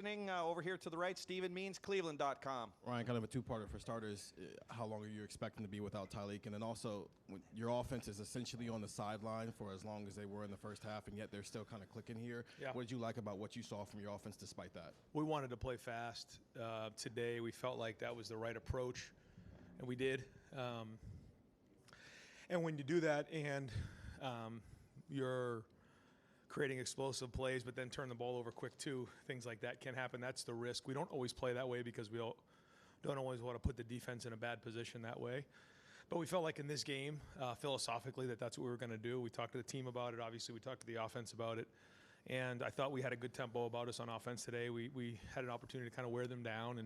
Over here to the right, Steven Means, Cleveland.com. Ryan, kind of a two-parter for starters. How long are you expecting to be without Tyleek? And then also, your offense is essentially on the sideline for as long as they were in the first half, and yet they're still kind of clicking here. Yeah. What did you like about what you saw from your offense despite that? We wanted to play fast. Today we felt like that was the right approach, and we did. And when you do that and you're creating explosive plays, but then turn the ball over quick too, things like that can happen. That's the risk. We don't always play that way because we don't always want to put the defense in a bad position that way. But we felt like in this game, philosophically, that's what we were going to do. We talked to the team about it. Obviously, we talked to the offense about it. And I thought we had a good tempo about us on offense today. We had an opportunity to kind of wear them down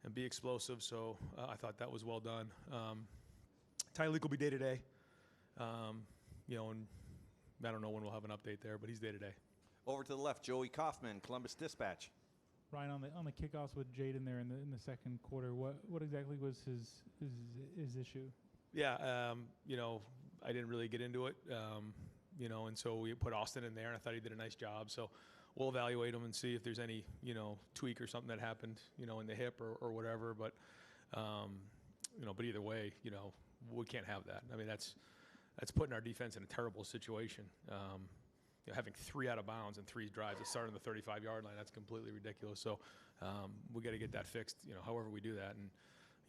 and be explosive. So I thought that was well done. Tyleek will be day-to-day. And I don't know when we'll have an update there, but he's day-to-day. Over to the left, Joey Kaufman, Columbus Dispatch. Ryan, on the kickoffs with Jaden there in the second quarter, what exactly was his issue? Yeah, I didn't really get into it, and so we put Austin in there, and I thought he did a nice job. So we'll evaluate him and see if there's any, tweak or something that happened, in the hip or whatever. But, but either way, we can't have that. I mean, that's putting our defense in a terrible situation. Having 3 out of bounds and 3 drives that start on the 35-yard line, that's completely ridiculous. So we got to get that fixed, however we do that. And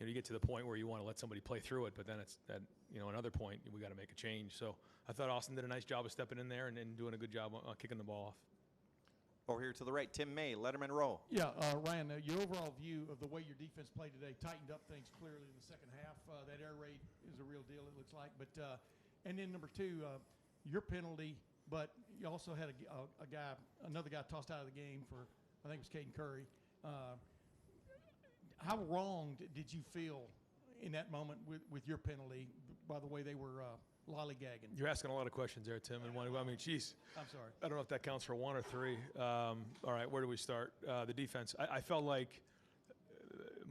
you get to the point where you want to let somebody play through it, but then it's at another point we got to make a change. So I thought Austin did a nice job of stepping in there and doing a good job on kicking the ball off. Over here to the right, Tim May, Letterman Row. Yeah, Ryan, your overall view of the way your defense played today tightened up things clearly in the second half. That air raid is a real deal, it looks like. But and then number 2, your penalty, but you also had another guy tossed out of the game for, I think it was Caden Curry. How wrong did you feel in that moment with your penalty by the way they were lollygagging? You're asking a lot of questions there, Tim. And geez. I'm sorry. I don't know if that counts for 1 or 3. All right, where do we start? The defense. I felt like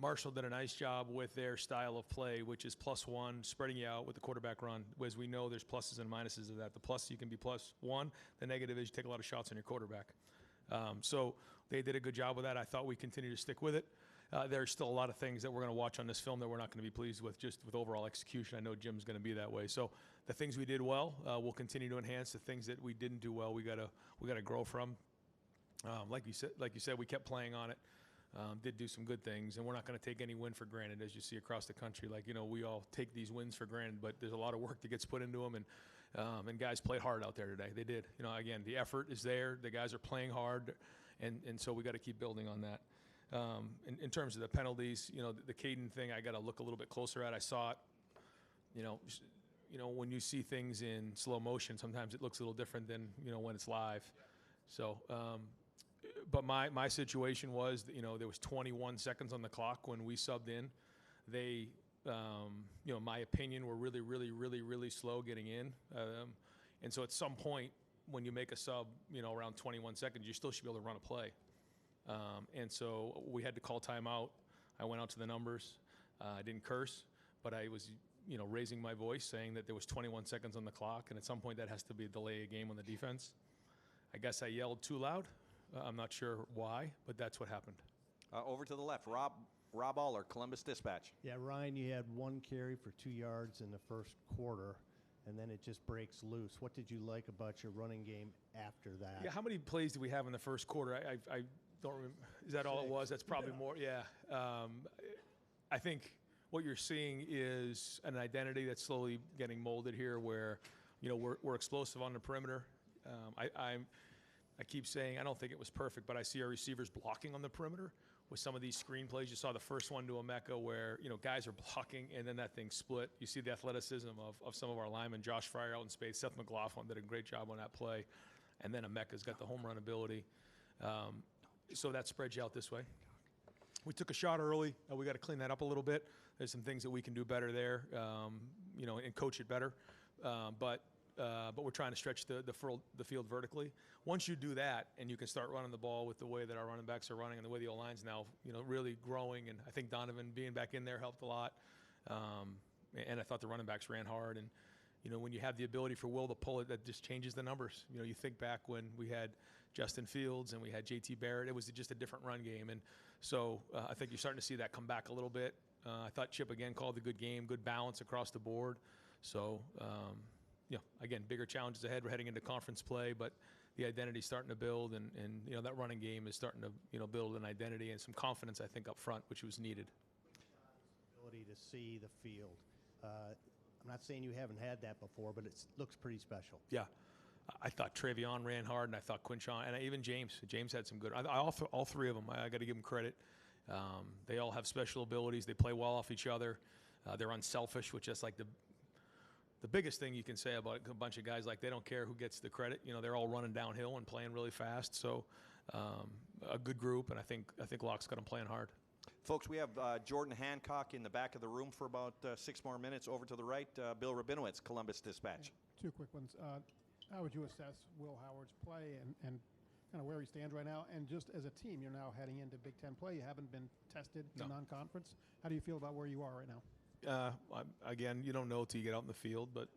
Marshall did a nice job with their style of play, which is +1, spreading you out with the quarterback run. As we know, there's pluses and minuses of that. The plus, you can be +1. The negative is you take a lot of shots on your quarterback. So they did a good job with that. I thought we continue to stick with it. There's still a lot of things that we're going to watch on this film that we're not going to be pleased with, just with overall execution. I know Jim's going to be that way. So the things we did well, we'll continue to enhance. The things that we didn't do well, we got to grow from. Like you said, we kept playing on it. Did do some good things, and we're not going to take any win for granted, as you see across the country. We all take these wins for granted, but there's a lot of work that gets put into them, and guys played hard out there today. They did. Again, the effort is there. The guys are playing hard, and so we got to keep building on that. In terms of the penalties, the Caden thing, I got to look a little bit closer at. I saw it. When you see things in slow motion, sometimes it looks a little different than when it's live. So. But my situation was, there was 21 seconds on the clock when we subbed in. They, in my opinion, were really, really, really, really slow getting in. And so at some point, when you make a sub, around 21 seconds, you still should be able to run a play. And so we had to call timeout. I went out to the numbers. I didn't curse, but I was, raising my voice, saying that there was 21 seconds on the clock, and at some point that has to be a delay a game on the defense. I guess I yelled too loud. I'm not sure why, but that's what happened. Over to the left, Rob Aller, Columbus Dispatch. Yeah, Ryan, you had 1 carry for 2 yards in the first quarter, and then it just breaks loose. What did you like about your running game after that? Yeah, how many plays did we have in the first quarter? I don't remember. Is that 6. All it was? That's probably more. Yeah. I think what you're seeing is an identity that's slowly getting molded here where, we're explosive on the perimeter. I keep saying I don't think it was perfect, but I see our receivers blocking on the perimeter with some of these screen plays. You saw the first one to Emeka where, guys are blocking and then that thing split. You see the athleticism of some of our linemen. Josh Fryer out in space. Seth McLaughlin did a great job on that play. And then Emeka's got the home run ability. So that spreads you out this way. We took a shot early. We got to clean that up a little bit. There's some things that we can do better there, and coach it better. But we're trying to stretch the field vertically. Once you do that and you can start running the ball with the way that our running backs are running and the way the O-line's now, really growing, and I think Donovan being back in there helped a lot. And I thought the running backs ran hard. And, when you have the ability for Will to pull it, that just changes the numbers. You think back when we had Justin Fields and we had J.T. Barrett. It was just a different run game. And so I think you're starting to see that come back a little bit. I thought Chip, again, called a good game, good balance across the board. So, again, bigger challenges ahead. We're heading into conference play, but the identity's starting to build, and that running game is starting to build an identity and some confidence, I think, up front, which was needed. Ability to see the field. I'm not saying you haven't had that before, but it looks pretty special. Yeah. I thought Travion ran hard, and I thought Quinshon, and even James. James had some good. All three of them, I got to give them credit. They all have special abilities. They play well off each other. They're unselfish, which is like the biggest thing you can say about a bunch of guys. Like, they don't care who gets the credit. They're all running downhill and playing really fast. So a good group, and I think Locke's got them playing hard. Folks, we have Jordan Hancock in the back of the room for about 6 more minutes. Over to the right, Bill Rabinowitz, Columbus Dispatch. Two quick ones. How would you assess Will Howard's play and kind of where he stands right now? And just as a team, you're now heading into Big Ten play. You haven't been tested in non-conference. How do you feel about where you are right now? Again, you don't know till you get out in the field, but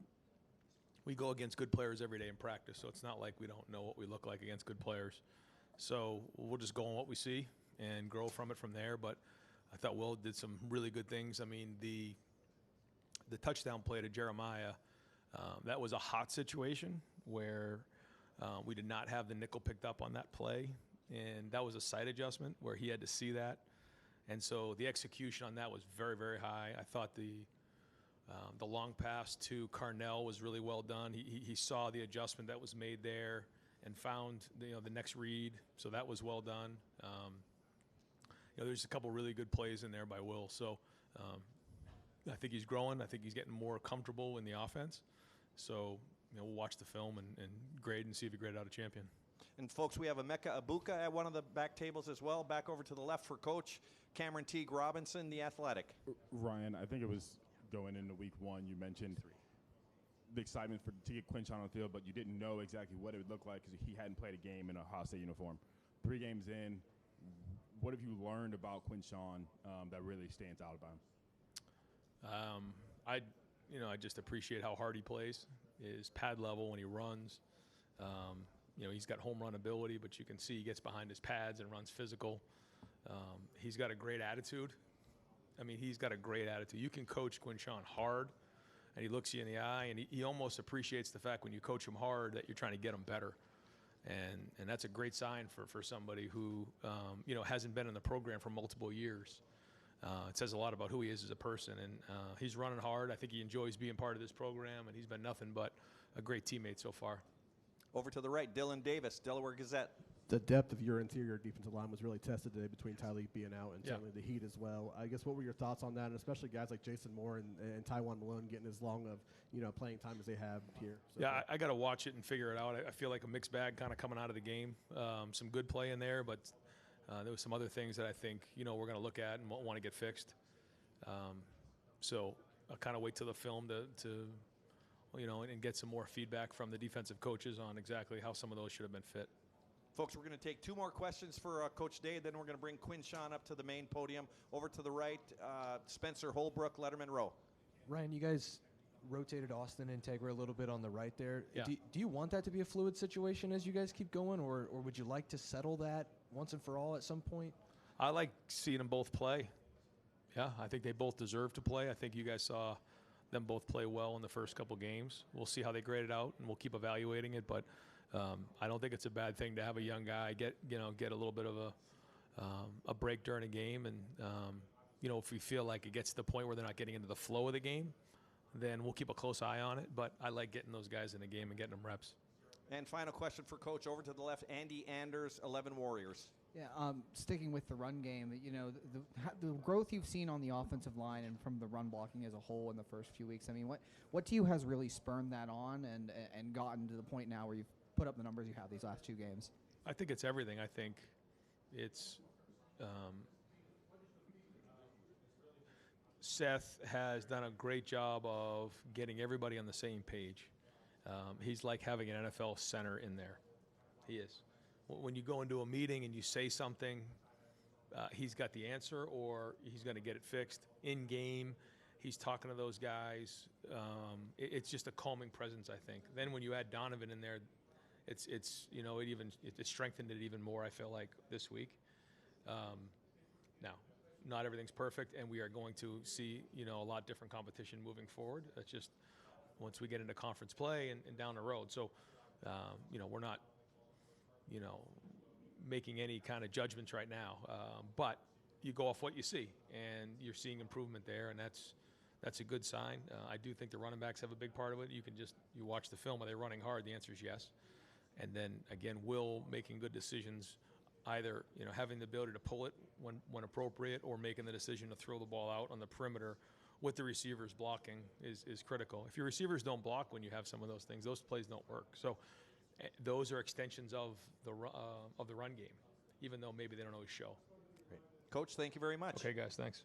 we go against good players every day in practice, so it's not like we don't know what we look like against good players. So we'll just go on what we see and grow from it from there. But I thought Will did some really good things. I mean, the touchdown play to Jeremiah, that was a hot situation where we did not have the nickel picked up on that play, and that was a sight adjustment where he had to see that. And so the execution on that was very, very high. I thought the long pass to Carnell was really well done. He saw the adjustment that was made there and found the next read, so that was well done. There's a couple really good plays in there by Will. So I think he's growing. I think he's getting more comfortable in the offense. So we'll watch the film and grade and see if he graded out a champion. And folks, we have Emeka Abuka at one of the back tables as well. Back over to the left for Coach Cameron Teague Robinson, The Athletic. Ryan, I think it was going into week one, you mentioned the excitement to get Quinshon on the field, but you didn't know exactly what it would look like because he hadn't played a game in a Ohio State uniform. 3 games in, what have you learned about Quinshon that really stands out about him? I just appreciate how hard he plays, his pad level when he runs. He's got home run ability, but you can see he gets behind his pads and runs physical. He's got a great attitude. He's got a great attitude. You can coach Quinshon hard, and he looks you in the eye, and he almost appreciates the fact when you coach him hard that you're trying to get him better. And that's a great sign for somebody who, hasn't been in the program for multiple years. It says a lot about who he is as a person, and he's running hard. I think he enjoys being part of this program, and he's been nothing but a great teammate so far. Over to the right, Dylan Davis, Delaware Gazette. The depth of your interior defensive line was really tested today between Tyleik being out and certainly the heat as well. I guess what were your thoughts on that, and especially guys like Jason Moore and Tywan Malone getting as long of playing time as they have here? So I got to watch it and figure it out. I feel like a mixed bag kind of coming out of the game. Some good play in there, but there was some other things that I think we're going to look at and want to get fixed. So I'll kind of wait till the film to and get some more feedback from the defensive coaches on exactly how some of those should have been fit. Folks, we're going to take 2 more questions for Coach Day, then we're going to bring Quinshon up to the main podium. Over to the right, Spencer Holbrook, Letterman Row. Ryan, you guys rotated Austin and Integra a little bit on the right there. Yeah. Do you want that to be a fluid situation as you guys keep going, or would you like to settle that once and for all at some point? I like seeing them both play. Yeah, I think they both deserve to play. I think you guys saw them both play well in the first couple games. We'll see how they grade it out, and we'll keep evaluating it. But I don't think it's a bad thing to have a young guy get a little bit of a break during a game. And if we feel like it gets to the point where they're not getting into the flow of the game, then we'll keep a close eye on it. But I like getting those guys in the game and getting them reps. And final question for Coach. Over to the left, Andy Anders, 11 Warriors. Yeah, sticking with the run game, the growth you've seen on the offensive line and from the run blocking as a whole in the first few weeks. What to you has really spurned that on and gotten to the point now where you've put up the numbers you have these last 2 games? I think it's everything. I think it's Seth has done a great job of getting everybody on the same page. He's like having an NFL center in there. He is. When you go into a meeting and you say something, he's got the answer or he's going to get it fixed in game. He's talking to those guys. It's just a calming presence, I think. Then when you add Donovan in there, it's you know, it strengthened it even more, I feel like, this week. Now, not everything's perfect, and we are going to see, you know, a lot different competition moving forward. That's just once we get into conference play and down the road. So, you know, we're not, you know, making any kind of judgments right now. But you go off what you see, and you're seeing improvement there, and that's a good sign. I do think the running backs have a big part of it. You watch the film, are they running hard? The answer is yes. And then, again, Will making good decisions, either, you know, having the ability to pull it when appropriate, or making the decision to throw the ball out on the perimeter with the receivers blocking is critical. If your receivers don't block when you have some of those things, those plays don't work. So those are extensions of the run game, even though maybe they don't always show. Great. Coach, thank you very much. Okay, guys, thanks.